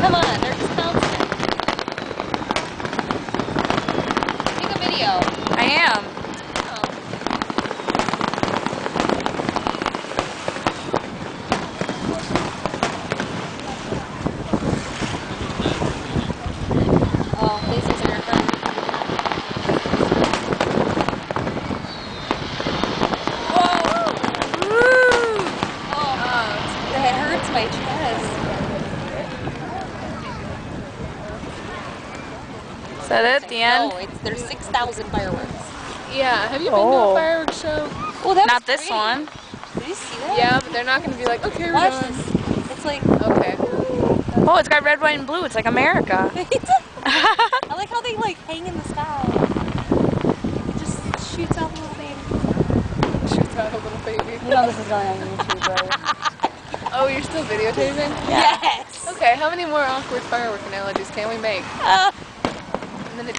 Come on, they're just bouncing. Take a video. I am. Oh, this is gonna hurt. It hurts my chest. Is that it? The end? No, there's 6,000 fireworks. Yeah, have you been to a fireworks show? Oh, that Not was this pretty. one. Did you see that? Yeah, but they're not going to be like, okay, we're Watch done. this. It's like... Okay. Oh, it's got red, white, and blue. It's like America. I like how they like hang in the sky. It just shoots out a little baby. Shoots out a little baby. You know this is going on YouTube, right? Oh, you're still videotaping? Yes! Okay, how many more awkward firework analogies can we make? And then it